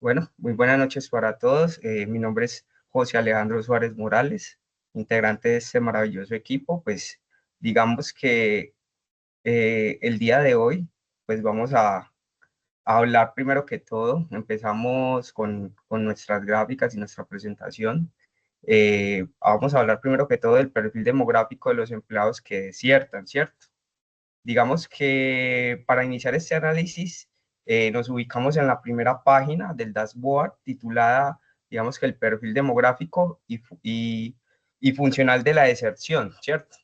Bueno, muy buenas noches para todos. Mi nombre es José Alejandro Suárez Morales, integrante de este maravilloso equipo. Pues digamos que el día de hoy, pues vamos a hablar primero que todo. Empezamos con nuestras gráficas y nuestra presentación. Vamos a hablar primero que todo del perfil demográfico de los empleados que desiertan, ¿cierto? Digamos que para iniciar este análisis nos ubicamos en la primera página del dashboard titulada, digamos que el perfil demográfico y funcional de la deserción, ¿cierto?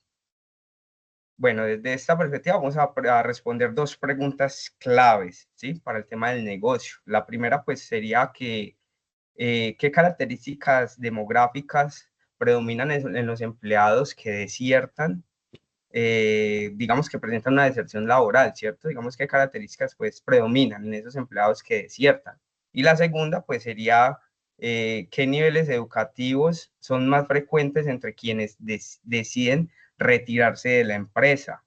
Bueno, desde esta perspectiva vamos a responder dos preguntas claves, ¿sí? Para el tema del negocio. La primera pues sería que, ¿qué características demográficas predominan en los empleados que desiertan, digamos que presentan una deserción laboral, ¿cierto? Digamos qué características pues predominan en esos empleados que desiertan. Y la segunda pues sería qué niveles educativos son más frecuentes entre quienes deciden retirarse de la empresa,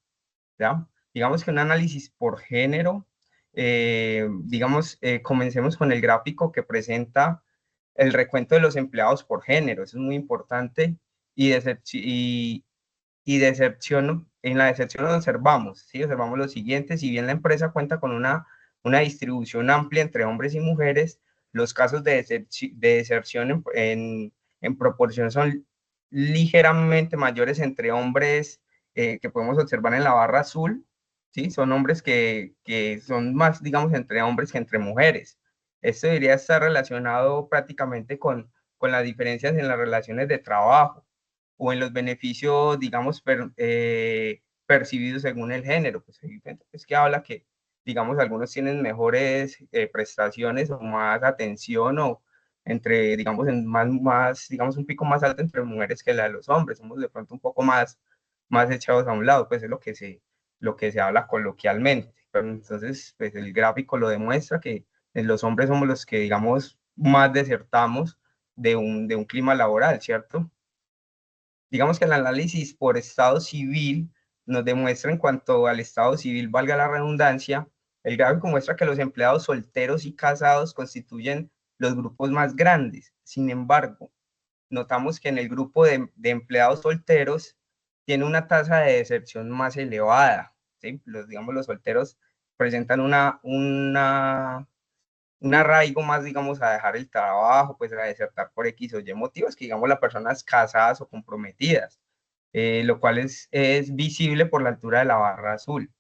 ¿ya? Digamos que un análisis por género, digamos, comencemos con el gráfico que presenta el recuento de los empleados por género, eso es muy importante, y decepción, en la decepción observamos, ¿sí? Observamos lo siguiente: si bien la empresa cuenta con una distribución amplia entre hombres y mujeres, los casos de deserción en proporción son ligeramente mayores entre hombres, que podemos observar en la barra azul, ¿sí? Son hombres que son más, digamos, entre hombres que entre mujeres. Esto debería estar relacionado prácticamente con las diferencias en las relaciones de trabajo o en los beneficios, digamos, percibidos según el género. Pues evidentemente es que habla que, digamos, algunos tienen mejores prestaciones o más atención o entre, digamos, digamos, un pico más alto entre mujeres que la de los hombres. Somos de pronto un poco más echados a un lado, pues es lo que se habla coloquialmente. Pero entonces, pues el gráfico lo demuestra que los hombres somos los que, digamos, más desertamos de un clima laboral, ¿cierto? Digamos que el análisis por estado civil nos demuestra, en cuanto al estado civil, valga la redundancia, el gráfico muestra que los empleados solteros y casados constituyen los grupos más grandes. Sin embargo, notamos que en el grupo de empleados solteros tiene una tasa de deserción más elevada, ¿sí? Digamos, los solteros presentan un arraigo más, digamos, a dejar el trabajo, pues a desertar por X o Y motivos, que digamos las personas casadas o comprometidas, lo cual es visible por la altura de la barra azul.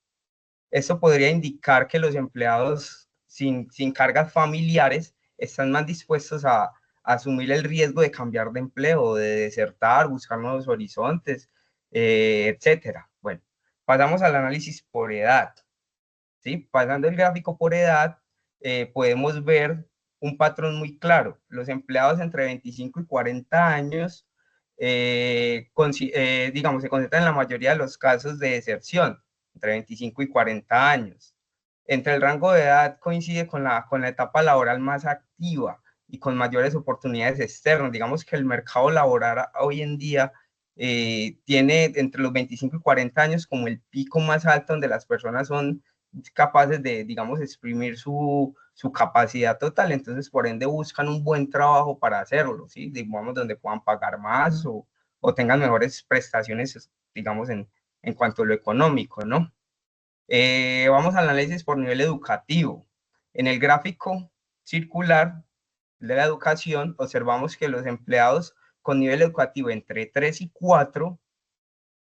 Esto podría indicar que los empleados sin cargas familiares están más dispuestos a asumir el riesgo de cambiar de empleo, de desertar, buscar nuevos horizontes, etcétera. Bueno, pasamos al análisis por edad. ¿Sí? Pasando el gráfico por edad, podemos ver un patrón muy claro. Los empleados entre 25 y 40 años, digamos, se concentran en la mayoría de los casos de deserción, entre 25 y 40 años. Entre el rango de edad coincide con la etapa laboral más activa y con mayores oportunidades externas. Digamos que el mercado laboral hoy en día tiene entre los 25 y 40 años como el pico más alto donde las personas son capaces de, digamos, exprimir su capacidad total, entonces por ende buscan un buen trabajo para hacerlo, ¿sí? Digamos, donde puedan pagar más o tengan mejores prestaciones, digamos, en cuanto a lo económico, ¿no? Vamos al análisis por nivel educativo. En el gráfico circular de la educación, observamos que los empleados con nivel educativo entre 3 y 4,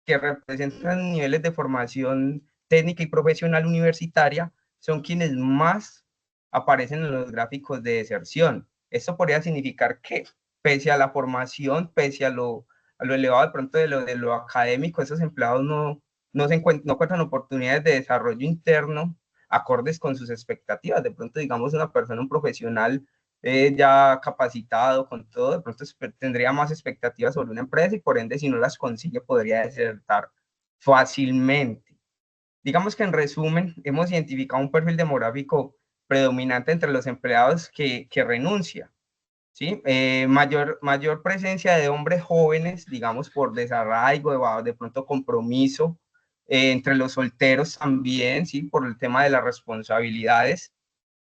que representan niveles de formación técnica y profesional universitaria, son quienes más aparecen en los gráficos de deserción. Esto podría significar que, pese a la formación, pese a lo elevado de pronto de lo académico, esos empleados no cuentan oportunidades de desarrollo interno acordes con sus expectativas. De pronto, digamos, una persona, un profesional ya capacitado con todo, de pronto tendría más expectativas sobre una empresa y por ende, si no las consigue, podría desertar fácilmente. Digamos que en resumen, hemos identificado un perfil demográfico predominante entre los empleados que renuncia, ¿sí? Mayor presencia de hombres jóvenes, digamos, por desarraigo, de pronto compromiso, entre los solteros también, ¿sí? Por el tema de las responsabilidades.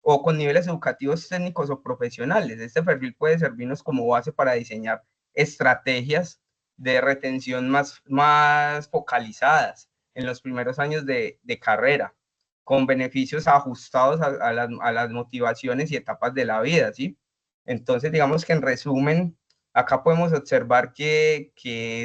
o con niveles educativos técnicos o profesionales. Este perfil puede servirnos como base para diseñar estrategias de retención más focalizadas en los primeros años de carrera, con beneficios ajustados a las motivaciones y etapas de la vida, ¿sí? Entonces, digamos que en resumen, acá podemos observar que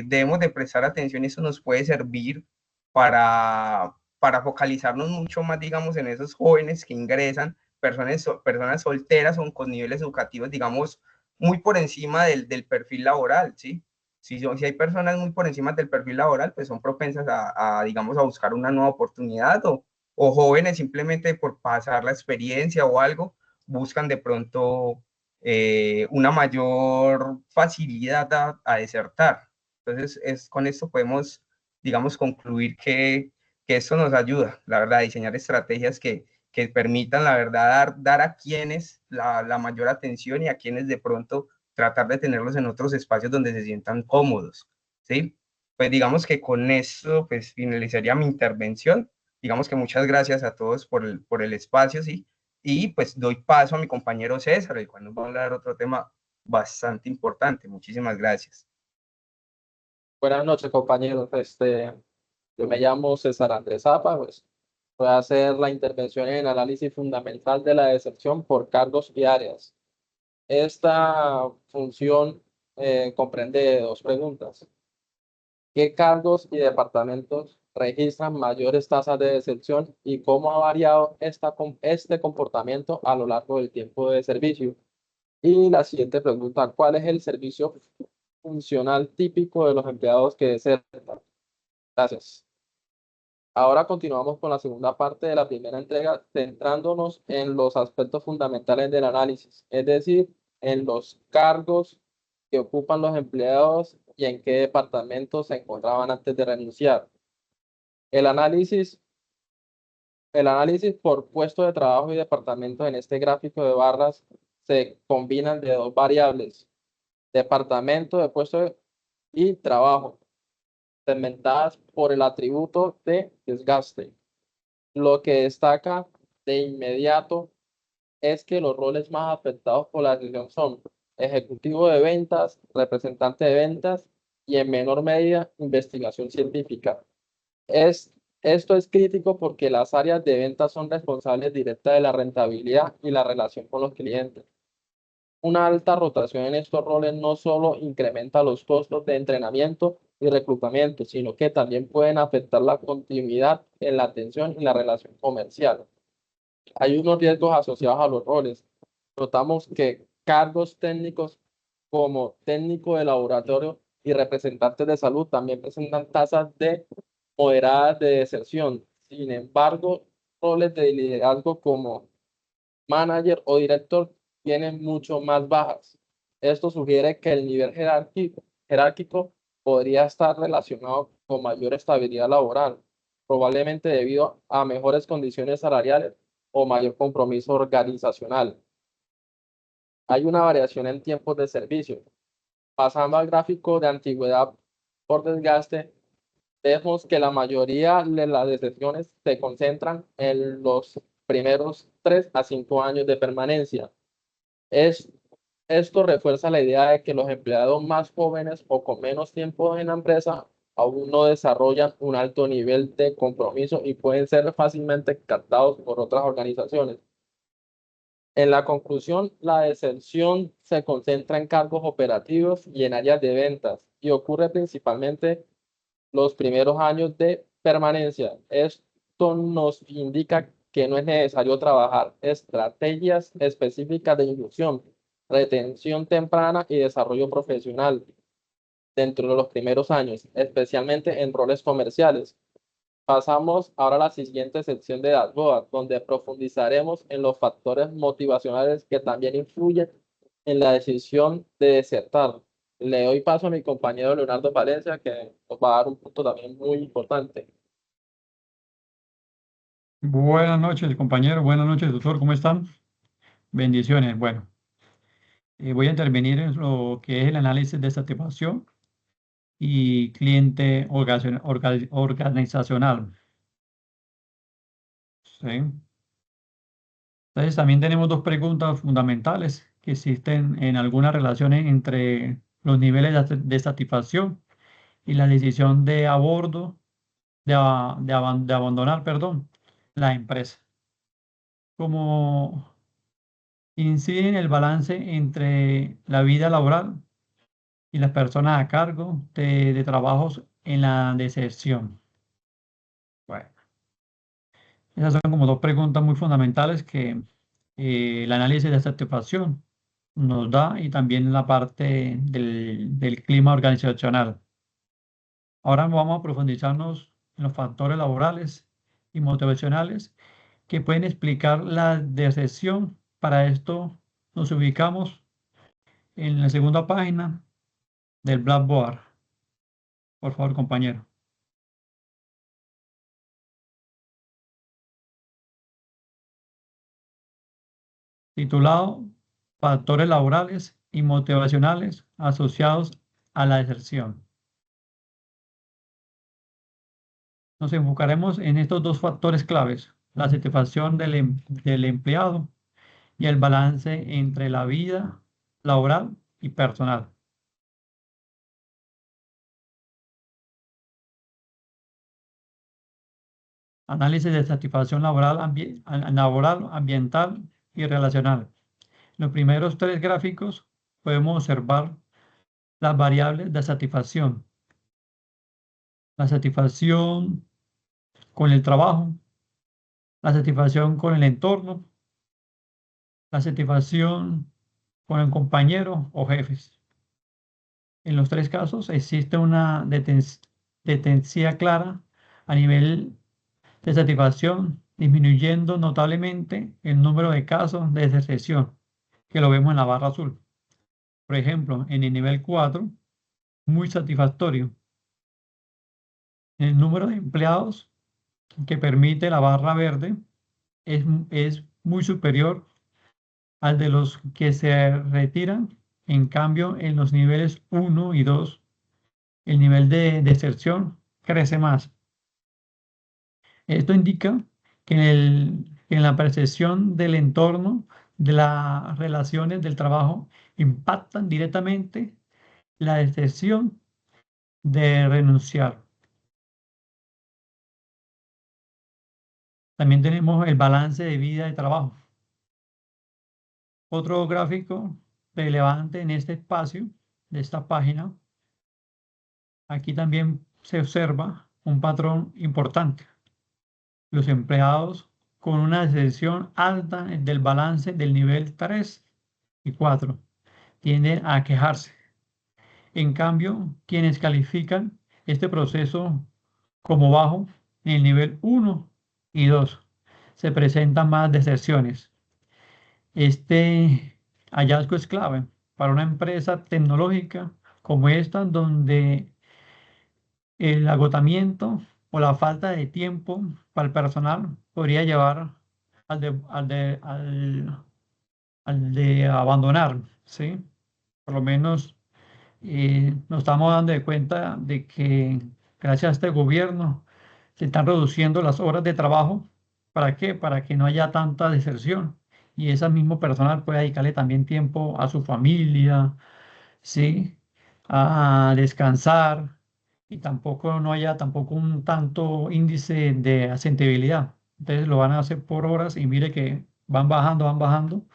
debemos de prestar atención y eso nos puede servir para focalizarnos mucho más, digamos, en esos jóvenes que ingresan, personas solteras o con niveles educativos, digamos, muy por encima del perfil laboral, ¿sí? Si hay personas muy por encima del perfil laboral, pues son propensas digamos, a buscar una nueva oportunidad o jóvenes simplemente por pasar la experiencia o algo, buscan de pronto una mayor facilidad a desertar. Entonces, con esto podemos, digamos, concluir que esto nos ayuda, la verdad, a diseñar estrategias que permitan, la verdad, dar a quienes la mayor atención y a quienes de pronto tratar de tenerlos en otros espacios donde se sientan cómodos, ¿sí? Pues digamos que con esto, pues finalizaría mi intervención. Digamos que muchas gracias a todos por el espacio, ¿sí? Y pues doy paso a mi compañero César, el cual nos va a hablar otro tema bastante importante. Muchísimas gracias. Buenas noches, compañeros. Yo me llamo César Andrés Zapa, pues voy a hacer la intervención en el análisis fundamental de la deserción por cargos y áreas. Esta función comprende dos preguntas. ¿Qué cargos y departamentos registran mayores tasas de deserción y cómo ha variado este comportamiento a lo largo del tiempo de servicio? Y la siguiente pregunta, ¿cuál es el servicio funcional típico de los empleados que desertan? Gracias. Ahora continuamos con la segunda parte de la primera entrega, centrándonos en los aspectos fundamentales del análisis, es decir, en los cargos que ocupan los empleados y en qué departamentos se encontraban antes de renunciar. El análisis, el análisis por puesto de trabajo y departamento en este gráfico de barras se combinan de dos variables, departamento de puesto y trabajo, segmentadas por el atributo de desgaste. Lo que destaca de inmediato es que los roles más afectados por la decisión son ejecutivo de ventas, representante de ventas y en menor medida investigación científica. Esto es crítico porque las áreas de ventas son responsables directas de la rentabilidad y la relación con los clientes. Una alta rotación en estos roles no solo incrementa los costos de entrenamiento y reclutamiento, sino que también pueden afectar la continuidad en la atención y la relación comercial. Hay unos riesgos asociados a los roles. Notamos que cargos técnicos como técnico de laboratorio y representantes de salud también presentan tasas de moderadas de deserción. Sin embargo, roles de liderazgo como manager o director tienen mucho más bajas. Esto sugiere que el nivel jerárquico podría estar relacionado con mayor estabilidad laboral, probablemente debido a mejores condiciones salariales o mayor compromiso organizacional. Hay una variación en tiempos de servicio. Pasando al gráfico de antigüedad por desgaste, vemos que la mayoría de las deserciones se concentran en los primeros 3 a 5 años de permanencia. Es, Esto refuerza la idea de que los empleados más jóvenes o con menos tiempo en la empresa aún no desarrollan un alto nivel de compromiso y pueden ser fácilmente captados por otras organizaciones. En la conclusión, la deserción se concentra en cargos operativos y en áreas de ventas y ocurre principalmente los primeros años de permanencia. Esto nos indica que no es necesario trabajar estrategias específicas de inducción, retención temprana y desarrollo profesional dentro de los primeros años, especialmente en roles comerciales. Pasamos ahora a la siguiente sección de dashboard, donde profundizaremos en los factores motivacionales que también influyen en la decisión de desertar. Le doy paso a mi compañero Leonardo Valencia, que nos va a dar un punto también muy importante. Buenas noches, compañero. Buenas noches, doctor. ¿Cómo están? Bendiciones. Bueno, voy a intervenir en lo que es el análisis de satisfacción y cliente organizacional. ¿Sí? Entonces, también tenemos dos preguntas fundamentales que existen en algunas relaciones entre los niveles de satisfacción y la decisión de abordo, de abandonar, perdón, la empresa. Como incide en el balance entre la vida laboral y las personas a cargo de trabajos en la deserción. Bueno, esas son como dos preguntas muy fundamentales que el análisis de satisfacción nos da y también la parte del clima organizacional. Ahora vamos a profundizarnos en los factores laborales y motivacionales que pueden explicar la deserción. Para esto nos ubicamos en la segunda página del Blackboard. Por favor, compañero. Titulado Factores laborales y motivacionales asociados a la deserción. Nos enfocaremos en estos dos factores claves, la satisfacción del empleado y el balance entre la vida laboral y personal. Análisis de satisfacción laboral, laboral, ambiental y relacional. En los primeros tres gráficos podemos observar las variables de satisfacción. La satisfacción con el trabajo, la satisfacción con el entorno, la satisfacción con el compañero o jefes. En los tres casos existe una tendencia clara a nivel de satisfacción, disminuyendo notablemente el número de casos de deserción, que lo vemos en la barra azul. Por ejemplo, en el nivel 4, muy satisfactorio. El número de empleados que permite la barra verde es muy superior al de los que se retiran. En cambio, en los niveles 1 y 2, el nivel de deserción crece más. Esto indica que en la percepción del entorno, de las relaciones del trabajo, impactan directamente la decisión de renunciar. También tenemos el balance de vida y trabajo. Otro gráfico relevante en este espacio de esta página, aquí también se observa un patrón importante. Los empleados con una deserción alta del balance del nivel 3 y 4 tienden a quejarse. En cambio, quienes califican este proceso como bajo en el nivel 1 y 2 se presentan más deserciones. Este hallazgo es clave para una empresa tecnológica como esta, donde el agotamiento o la falta de tiempo para el personal podría llevar al de abandonar, ¿sí? Por lo menos nos estamos dando de cuenta de que gracias a este gobierno se están reduciendo las horas de trabajo. ¿Para qué? Para que no haya tanta deserción y ese mismo personal pueda dedicarle también tiempo a su familia, ¿sí? A descansar y tampoco no haya tampoco un tanto índice de asentabilidad. Entonces lo van a hacer por horas y mire que van bajando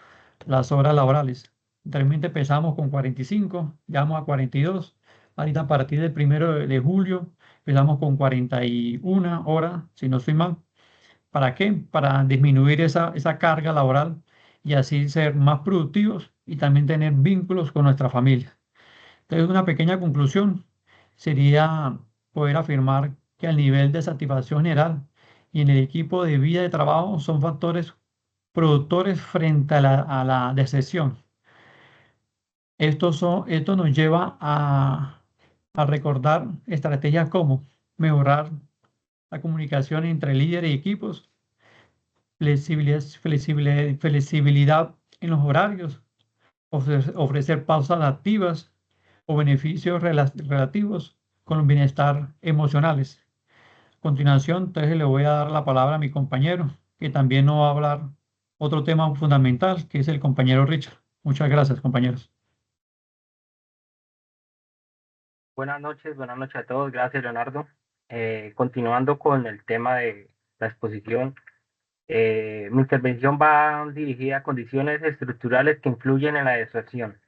las horas laborales. Realmente empezamos con 45, ya vamos a 42. Ahorita a partir del 1 de julio empezamos con 41 horas, si no estoy mal. ¿Para qué? Para disminuir esa carga laboral y así ser más productivos y también tener vínculos con nuestra familia. Entonces, una pequeña conclusión sería poder afirmar que el nivel de satisfacción general y en el equipo de vida de trabajo son factores productores frente a la deserción. Esto nos lleva a recordar estrategias como mejorar la comunicación entre líderes y equipos, flexibilidad en los horarios, ofrecer pausas activas o beneficios relativos con el bienestar emocionales. A continuación, entonces le voy a dar la palabra a mi compañero, que también nos va a hablar otro tema fundamental, que es el compañero Richard. Muchas gracias, compañeros. Buenas noches a todos. Gracias, Leonardo. Continuando con el tema de la exposición, mi intervención va dirigida a condiciones estructurales que influyen en la deserción.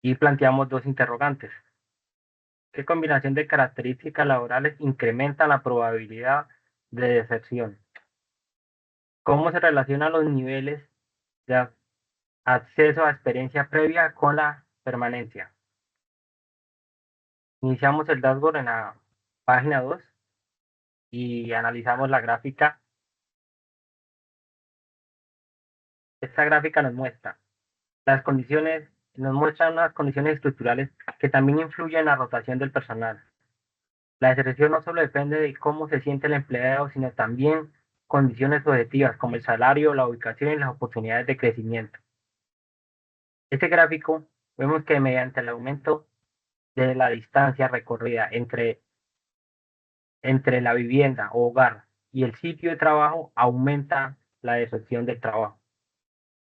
Y planteamos dos interrogantes. ¿Qué combinación de características laborales incrementa la probabilidad de deserción? ¿Cómo se relacionan los niveles de acceso a experiencia previa con la permanencia? Iniciamos el dashboard en la página 2 y analizamos la gráfica. Esta gráfica nos muestra las condiciones, nos muestra unas condiciones estructurales que también influyen en la rotación del personal. La deserción no solo depende de cómo se siente el empleado, sino también condiciones objetivas como el salario, la ubicación y las oportunidades de crecimiento. Este gráfico vemos que mediante el aumento de la distancia recorrida entre la vivienda o hogar y el sitio de trabajo, aumenta la deserción del trabajo.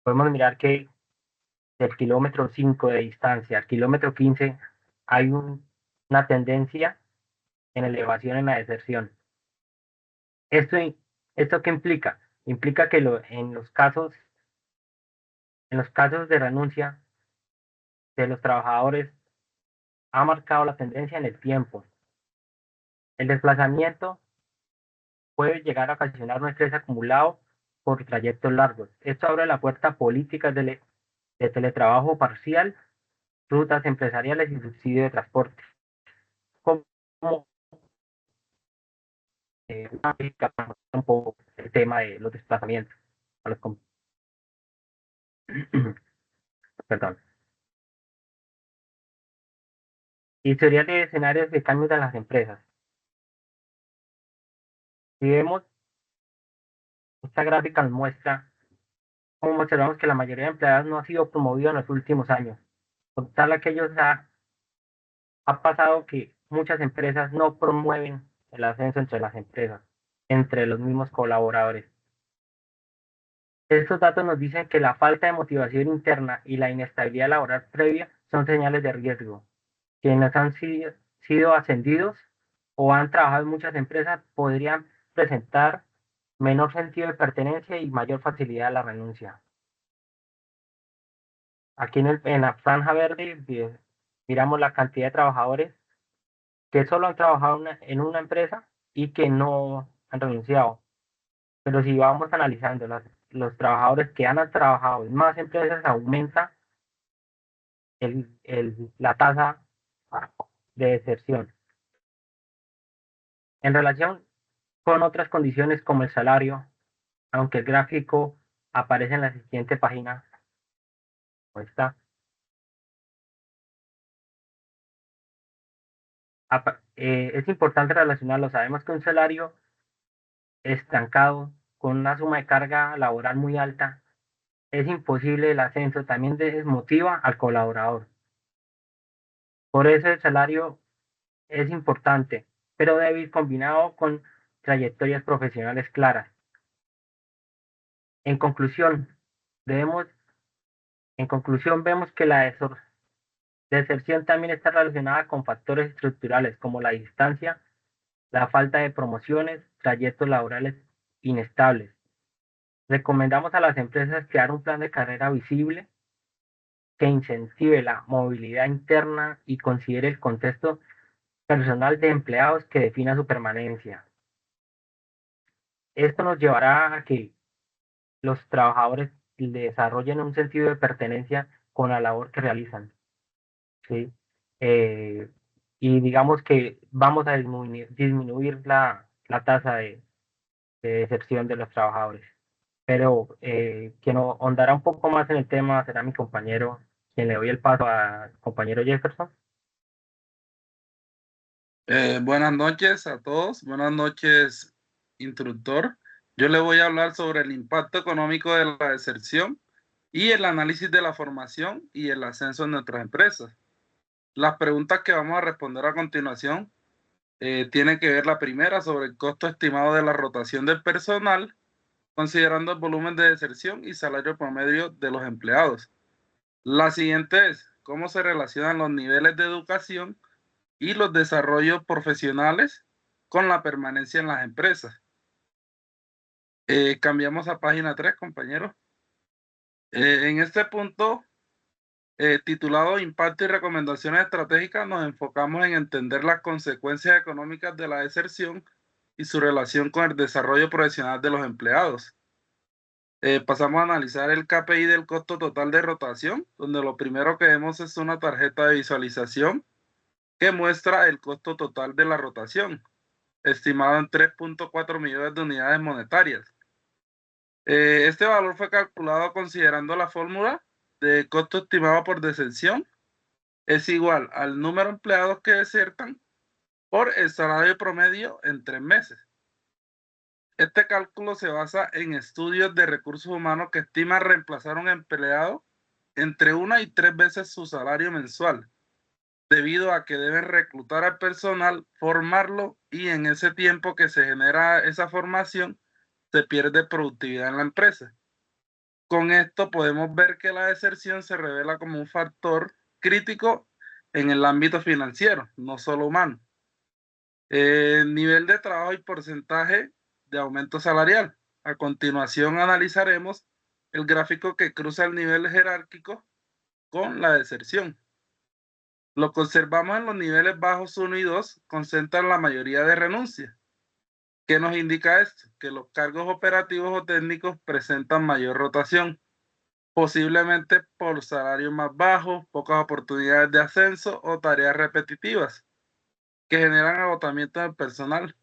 Podemos mirar que del kilómetro 5 de distancia al kilómetro 15 hay una tendencia en elevación en la deserción. ¿Esto qué implica? Implica que en los casos de renuncia de los trabajadores ha marcado la tendencia en el tiempo. El desplazamiento puede llegar a ocasionar un estrés acumulado por trayectos largos. Esto abre la puerta a políticas de teletrabajo parcial, rutas empresariales y subsidio de transporte. Como un poco el tema de los desplazamientos. Perdón. Y teoría de escenarios de cambios en las empresas. Si vemos, esta gráfica nos muestra cómo observamos que la mayoría de empleados no ha sido promovido en los últimos años. Por tal aquellos ha pasado que muchas empresas no promueven el ascenso entre las empresas, entre los mismos colaboradores. Estos datos nos dicen que la falta de motivación interna y la inestabilidad laboral previa son señales de riesgo. Quienes han sido ascendidos o han trabajado en muchas empresas podrían presentar menor sentido de pertenencia y mayor facilidad a la renuncia. Aquí en la franja verde miramos la cantidad de trabajadores que solo han trabajado en una empresa y que no han renunciado. Pero si vamos analizando los trabajadores que han trabajado en más empresas, aumenta la tasa de deserción. En relación con otras condiciones como el salario, aunque el gráfico aparece en la siguiente página, está, es importante relacionarlo. Sabemos que un salario estancado con una suma de carga laboral muy alta es imposible el ascenso, también desmotiva al colaborador. Por eso el salario es importante, pero debe ir combinado con trayectorias profesionales claras. En conclusión, vemos que la deserción también está relacionada con factores estructurales como la distancia, la falta de promociones, trayectos laborales inestables. Recomendamos a las empresas crear un plan de carrera visible que incentive la movilidad interna y considere el contexto personal de empleados que defina su permanencia. Esto nos llevará a que los trabajadores desarrollen un sentido de pertenencia con la labor que realizan. ¿Sí? Y digamos que vamos a disminuir la tasa de deserción de los trabajadores. Pero quien ahondará un poco más en el tema será mi compañero, quien le doy el paso al compañero Jefferson. Buenas noches a todos, buenas noches, instructor. Yo le voy a hablar sobre el impacto económico de la deserción y el análisis de la formación y el ascenso en nuestras empresas. Las preguntas que vamos a responder a continuación tienen que ver la primera sobre el costo estimado de la rotación del personal considerando el volumen de deserción y salario promedio de los empleados. La siguiente es cómo se relacionan los niveles de educación y los desarrollos profesionales con la permanencia en las empresas. Cambiamos a página 3, compañeros. En este punto, titulado Impacto y recomendaciones estratégicas, nos enfocamos en entender las consecuencias económicas de la deserción y su relación con el desarrollo profesional de los empleados. Pasamos a analizar el KPI del costo total de rotación, donde lo primero que vemos es una tarjeta de visualización que muestra el costo total de la rotación, estimado en 3.4 millones de unidades monetarias. Este valor fue calculado considerando la fórmula de costo estimado por deserción es igual al número de empleados que desertan por el salario promedio en 3 meses. Este cálculo se basa en estudios de recursos humanos que estiman reemplazar a un empleado entre 1 y 3 veces su salario mensual, debido a que deben reclutar al personal, formarlo y en ese tiempo que se genera esa formación, se pierde productividad en la empresa. Con esto podemos ver que la deserción se revela como un factor crítico en el ámbito financiero, no solo humano. Nivel de trabajo y porcentaje de aumento salarial. A continuación analizaremos el gráfico que cruza el nivel jerárquico con la deserción. Lo que observamos en los niveles bajos 1 y 2 concentran la mayoría de renuncias. ¿Qué nos indica esto? Que los cargos operativos o técnicos presentan mayor rotación, posiblemente por salarios más bajos, pocas oportunidades de ascenso o tareas repetitivas que generan agotamiento del personal.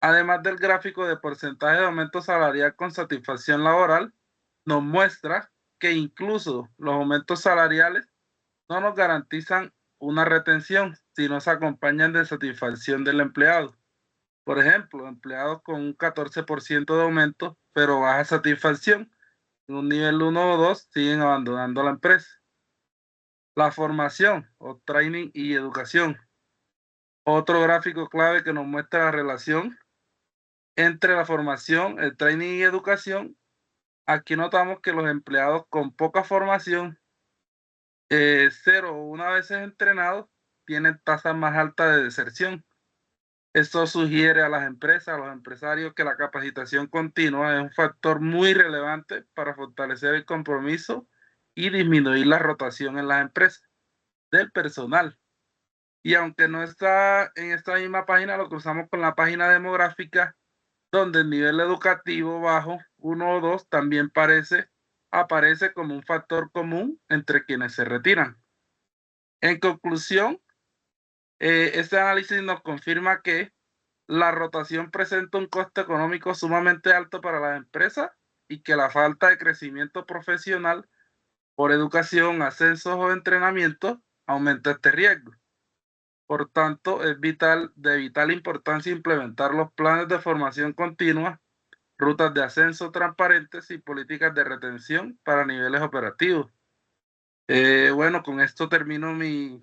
Además del gráfico de porcentaje de aumento salarial con satisfacción laboral, nos muestra que incluso los aumentos salariales no nos garantizan una retención si no se acompañan de satisfacción del empleado. Por ejemplo, empleados con un 14% de aumento, pero baja satisfacción, en un nivel 1 o 2 siguen abandonando la empresa. La formación o training y educación. Otro gráfico clave que nos muestra la relación entre la formación, el training y educación. Aquí notamos que los empleados con poca formación, 0 o 1 vez entrenados, tienen tasas más altas de deserción. Esto sugiere a las empresas, a los empresarios, que la capacitación continua es un factor muy relevante para fortalecer el compromiso y disminuir la rotación en las empresas del personal. Y aunque no está en esta misma página, lo cruzamos con la página demográfica, donde el nivel educativo bajo, 1 o 2, también aparece como un factor común entre quienes se retiran. En conclusión, este análisis nos confirma que la rotación presenta un costo económico sumamente alto para las empresas y que la falta de crecimiento profesional por educación, ascensos o entrenamiento aumenta este riesgo. Por tanto, es de vital importancia implementar los planes de formación continua, rutas de ascenso transparentes y políticas de retención para niveles operativos. Bueno, con esto termino mi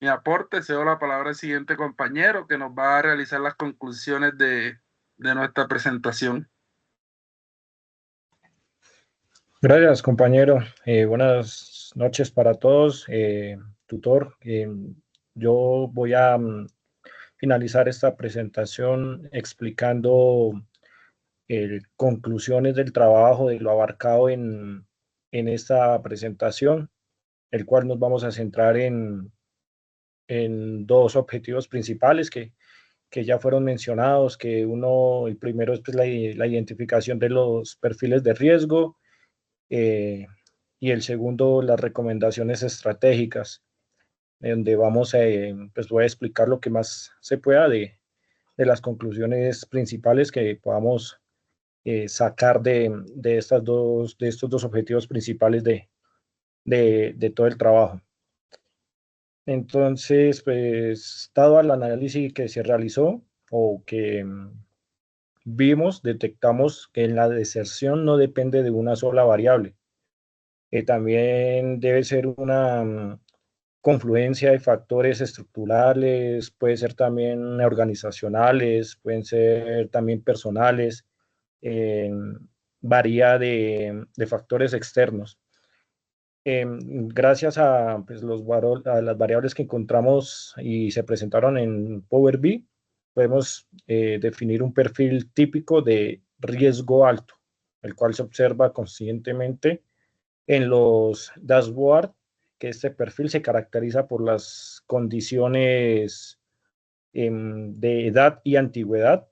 aporte. Cedo la palabra al siguiente compañero que nos va a realizar las conclusiones de nuestra presentación. Gracias, compañero. Buenas noches para todos. Tutor, yo voy a finalizar esta presentación explicando conclusiones del trabajo, de lo abarcado en esta presentación, el cual nos vamos a centrar en dos objetivos principales que ya fueron mencionados, que el primero es pues, la identificación de los perfiles de riesgo, y el segundo, las recomendaciones estratégicas, donde pues voy a explicar lo que más se pueda de las conclusiones principales que podamos sacar de estos dos objetivos principales de todo el trabajo. Entonces, pues, dado el análisis que se realizó o que vimos, detectamos que la deserción no depende de una sola variable. También debe ser una confluencia de factores estructurales, puede ser también organizacionales, pueden ser también personales, varía de factores externos. Gracias a, pues, a las variables que encontramos y se presentaron en Power BI, podemos definir un perfil típico de riesgo alto, el cual se observa conscientemente en los dashboards, que este perfil se caracteriza por las condiciones de edad y antigüedad,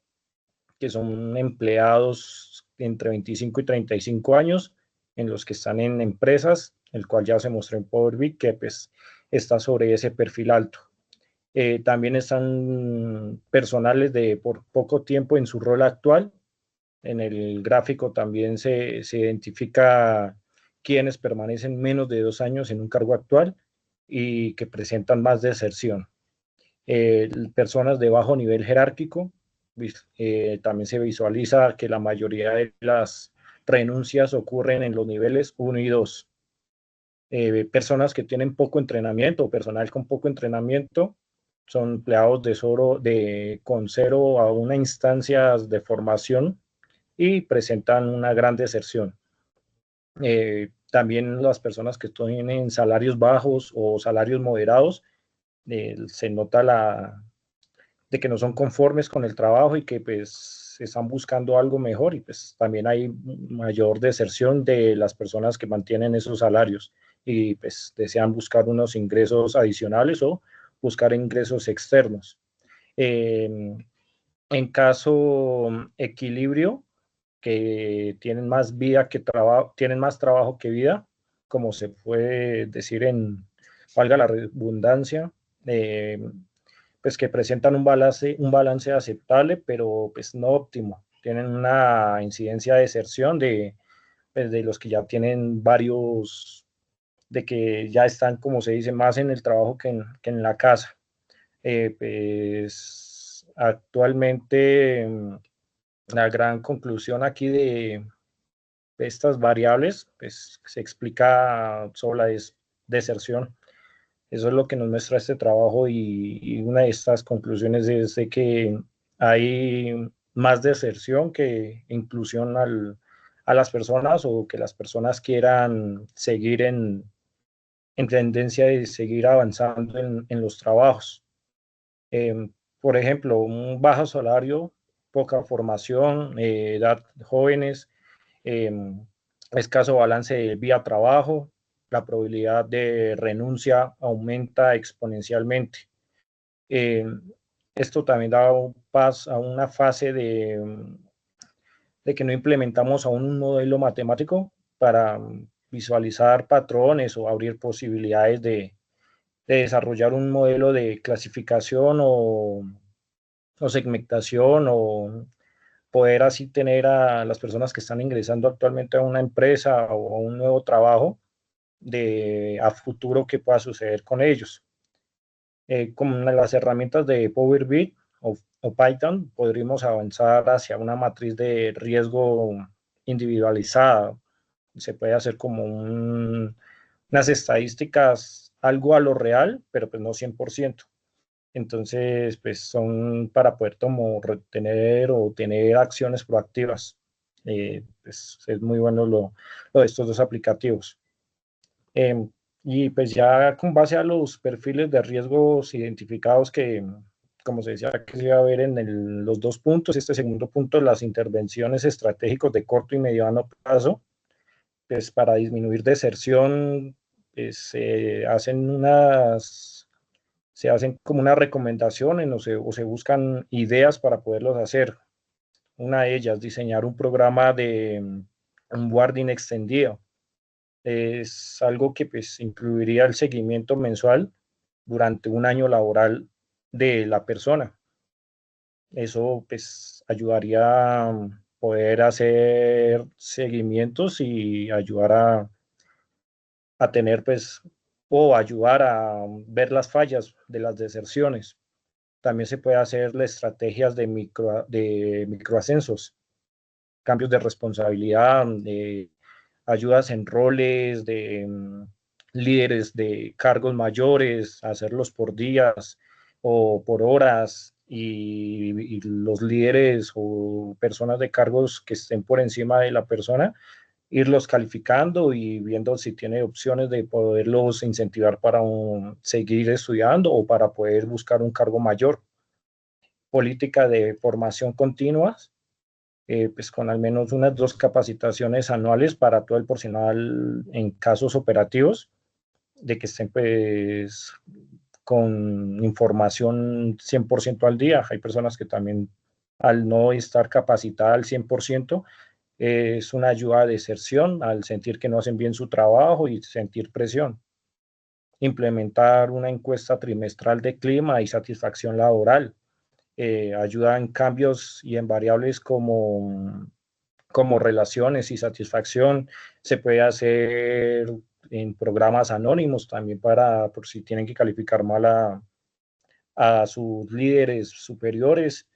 que son empleados entre 25 y 35 años, en los que están en empresas, el cual ya se mostró en Power BI, que pues está sobre ese perfil alto. También están personales de por poco tiempo en su rol actual. En el gráfico también se identifica quienes permanecen menos de 2 años en un cargo actual y que presentan más deserción. Personas de bajo nivel jerárquico, también se visualiza que la mayoría de las renuncias ocurren en los niveles 1 y 2. Personas que tienen poco entrenamiento o personal con poco entrenamiento son empleados con 0 a 1 instancias de formación y presentan una gran deserción. También las personas que tienen salarios bajos o salarios moderados, se nota de que no son conformes con el trabajo y que pues están buscando algo mejor, y pues también hay mayor deserción de las personas que mantienen esos salarios y pues desean buscar unos ingresos adicionales o buscar ingresos externos. En caso equilibrio, que tienen más vida que trabajo, tienen más trabajo que vida, como se puede decir valga la redundancia, pues que presentan un balance aceptable, pero pues no óptimo. Tienen una incidencia de deserción pues, de los que ya tienen varios, de que ya están, como se dice, más en el trabajo que en la casa. Pues actualmente la gran conclusión aquí de estas variables, pues se explica sobre la deserción. Eso es lo que nos muestra este trabajo, y una de estas conclusiones es de que hay más deserción que inclusión a las personas, o que las personas quieran seguir en tendencia de seguir avanzando en los trabajos. Por ejemplo, un bajo salario, poca formación, edad jóvenes, escaso balance vía trabajo, la probabilidad de renuncia aumenta exponencialmente. Esto también da un paso a una fase de que no implementamos aún un modelo matemático para visualizar patrones o abrir posibilidades de desarrollar un modelo de clasificación o segmentación, o poder así tener a las personas que están ingresando actualmente a una empresa o a un nuevo trabajo a futuro que pueda suceder con ellos. Con las herramientas de Power BI o Python podríamos avanzar hacia una matriz de riesgo individualizada. Se puede hacer como unas estadísticas, algo a lo real, pero pues no 100%. Entonces, pues son para poder retener o tener acciones proactivas. Pues es muy bueno lo de estos dos aplicativos. Y pues ya con base a los perfiles de riesgos identificados, que como se decía que se iba a ver en los 2 puntos, este segundo punto, las intervenciones estratégicas de corto y mediano plazo, pues para disminuir deserción, pues, se hacen como unas recomendaciones, o se buscan ideas para poderlos hacer. Una de ellas, diseñar un programa de onboarding extendido. Es algo que pues incluiría el seguimiento mensual durante un año laboral de la persona. Eso pues ayudaría a poder hacer seguimientos y ayudar a tener pues, o ayudar a ver las fallas de las deserciones. También se puede hacer las estrategias de microascensos, cambios de responsabilidad, de ayudas en roles, de líderes de cargos mayores, hacerlos por días o por horas, y los líderes o personas de cargos que estén por encima de la persona, irlos calificando y viendo si tiene opciones de poderlos incentivar para seguir estudiando o para poder buscar un cargo mayor. Política de formación continua, pues con al menos unas 2 capacitaciones anuales para todo el personal en casos operativos, de que estén pues con información 100% al día. Hay personas que también al no estar capacitada al 100%, es una ayuda a deserción al sentir que no hacen bien su trabajo y sentir presión. Implementar una encuesta trimestral de clima y satisfacción laboral. Ayuda en cambios y en variables como relaciones y satisfacción. Se puede hacer en programas anónimos también por si tienen que calificar mal a sus líderes superiores,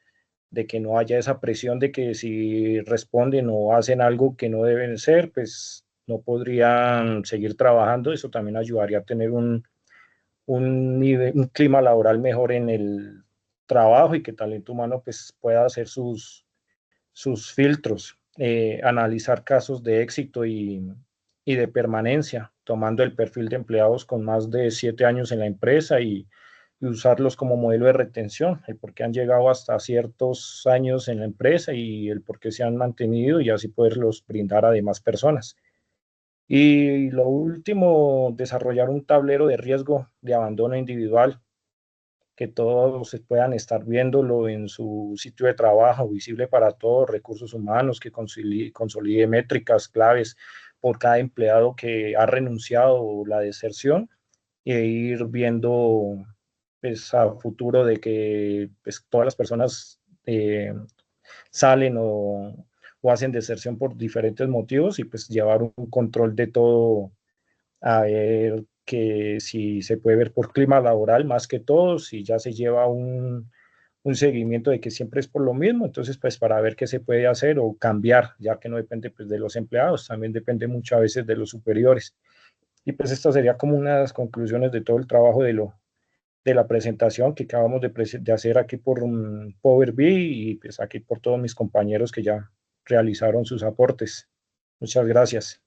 de que no haya esa presión de que si responden o hacen algo que no deben ser, pues no podrían seguir trabajando. Eso también ayudaría a tener un clima laboral mejor en el trabajo y que talento humano pues pueda hacer sus filtros, analizar casos de éxito y de permanencia, tomando el perfil de empleados con más de 7 años en la empresa y usarlos como modelo de retención, el por qué han llegado hasta ciertos años en la empresa y el por qué se han mantenido, y así poderlos brindar a demás personas. Y lo último, desarrollar un tablero de riesgo de abandono individual, que todos se puedan estar viéndolo en su sitio de trabajo, visible para todos, recursos humanos, que consolide métricas claves por cada empleado que ha renunciado la deserción, e ir viendo pues, a futuro de que pues, todas las personas salen o hacen deserción por diferentes motivos, y pues llevar un control de todo, a ver que si se puede ver por clima laboral más que todo, si ya se lleva un seguimiento de que siempre es por lo mismo, entonces pues para ver qué se puede hacer o cambiar, ya que no depende pues de los empleados, también depende muchas veces de los superiores. Y pues esta sería como unas conclusiones de todo el trabajo de la presentación que acabamos de hacer aquí por Power BI, y pues aquí por todos mis compañeros que ya realizaron sus aportes. Muchas gracias.